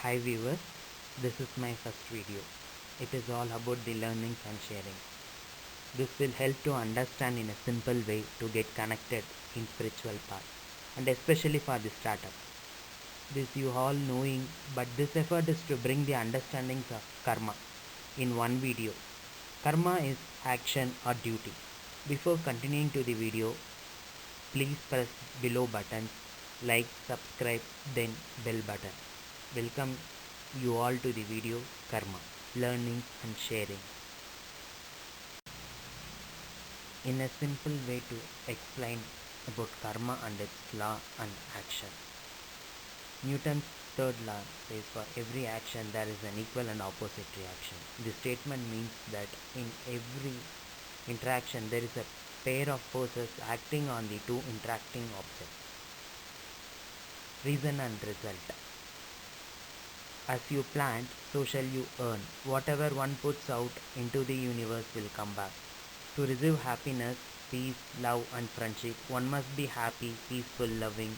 Hi viewers, this is my first video. It is all about the learnings and sharing. This will help to understand in a simple way to get connected in spiritual path and especially for the startup. This you all knowing, but this effort is to bring the understandings of karma in one video. Karma is action or duty. Before continuing to the video, please press below buttons like, subscribe, then bell button. Welcome you all to the video Karma, Learning and Sharing. In a simple way to explain about karma and its law and action. Newton's third law says for every action there is an equal and opposite reaction. This statement means that in every interaction there is a pair of forces acting on the two interacting objects. Reason and result. As you plant, so shall you earn. Whatever one puts out into the universe will come back. To receive happiness, peace, love and friendship, one must be happy, peaceful, loving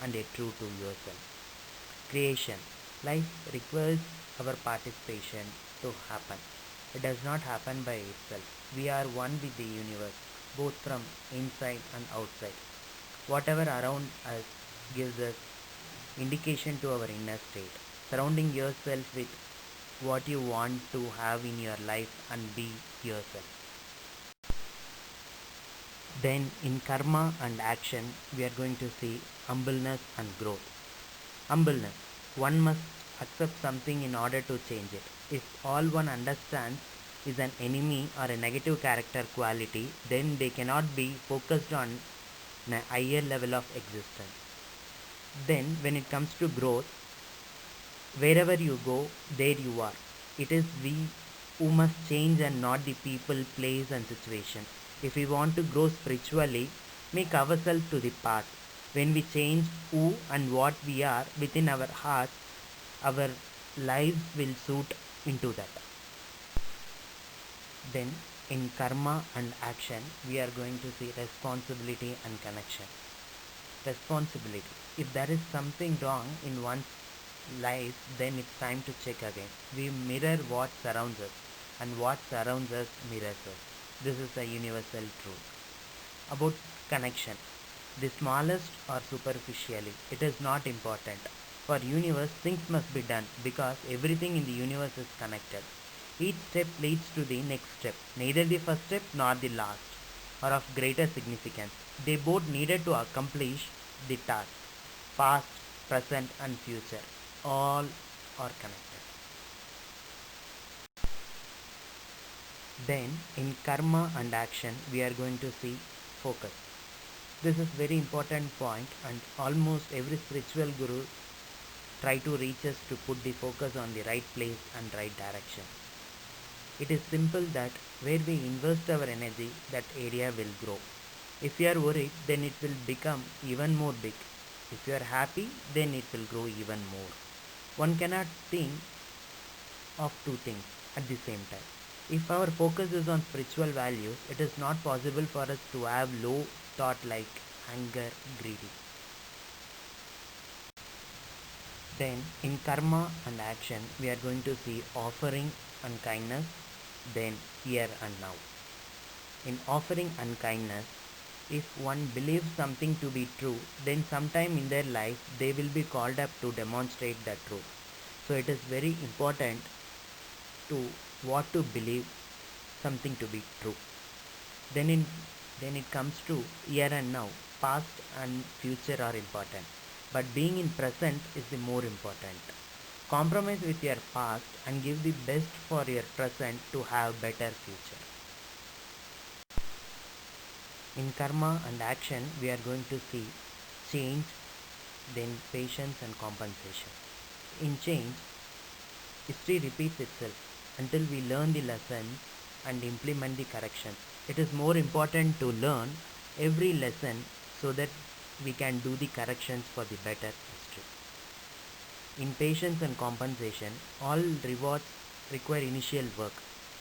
and yet true to yourself. Creation. Life requires our participation to happen. It does not happen by itself. We are one with the universe, both from inside and outside. Whatever around us gives us indication to our inner state. Surrounding yourself with what you want to have in your life and be yourself. Then in karma and action, we are going to see humbleness and growth. Humbleness. One must accept something in order to change it. If all one understands is an enemy or a negative character quality, then they cannot be focused on a higher level of existence. Then when it comes to growth, wherever you go, there you are. It is we who must change and not the people, place and situation. If we want to grow spiritually, make ourselves to the path. When we change who and what we are within our heart, our lives will suit into that. Then in karma and action, we are going to see responsibility and connection. Responsibility. If there is something wrong in one's life, then it's time to check again. We mirror what surrounds us, and what surrounds us mirrors us. This is a universal truth. About connection. The smallest or superficially, it is not important. For universe, things must be done because everything in the universe is connected. Each step leads to the next step, neither the first step nor the last are of greater significance. They both needed to accomplish the task. Past, present and future all are connected. Then in karma and action, we are going to see focus. This is very important point, and almost every spiritual guru try to reach us to put the focus on the right place and right direction. It is simple that where we invest our energy, that area will grow. If you are worried, then it will become even more big. If you are happy, then it will grow even more. One cannot think of two things at the same time. If our focus is on spiritual values, it is not possible for us to have low thought like anger, greedy. Then in karma and action, we are going to see offering and kindness, then here and now. In offering and kindness, if one believes something to be true, then sometime in their life they will be called up to demonstrate that truth. So it is very important to what to believe something to be true. Then it comes to here and now. Past and future are important, but being in present is the more important. Compromise with your past and give the best for your present to have better future. In karma and action, we are going to see change, then patience and compensation. In change, history repeats itself until we learn the lesson and implement the corrections. It is more important to learn every lesson so that we can do the corrections for the better history. In patience and compensation, all rewards require initial work.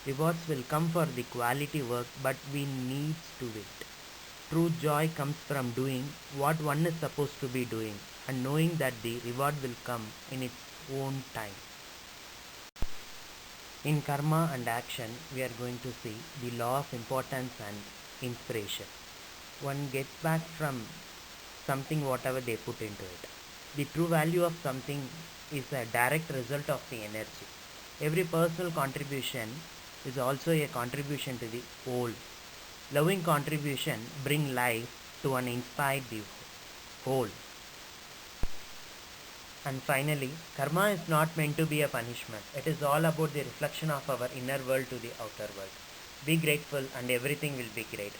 Rewards will come for the quality work, but we need to wait. True joy comes from doing what one is supposed to be doing and knowing that the reward will come in its own time. In karma and action, we are going to see the law of importance and inspiration. One gets back from something whatever they put into it. The true value of something is a direct result of the energy. Every personal contribution is also a contribution to the whole. Loving contribution bring life to an inspired the whole. And finally, karma is not meant to be a punishment. It is all about the reflection of our inner world to the outer world. Be grateful and everything will be great.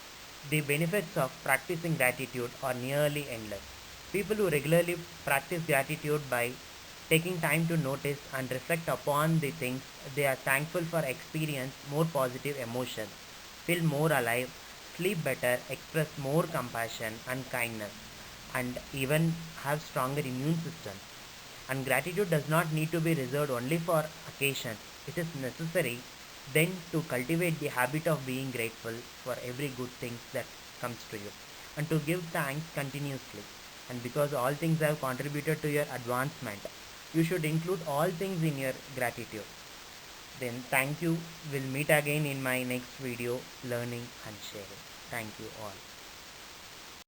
The benefits of practicing gratitude are nearly endless. People who regularly practice gratitude by taking time to notice and reflect upon the things they are thankful for experience more positive emotions, feel more alive, sleep better, express more compassion and kindness, and even have stronger immune system. And gratitude does not need to be reserved only for occasions. It is necessary then to cultivate the habit of being grateful for every good thing that comes to you and to give thanks continuously. And because all things have contributed to your advancement, you should include all things in your gratitude. Then thank you. We'll meet again in my next video, learning and sharing. Thank you all.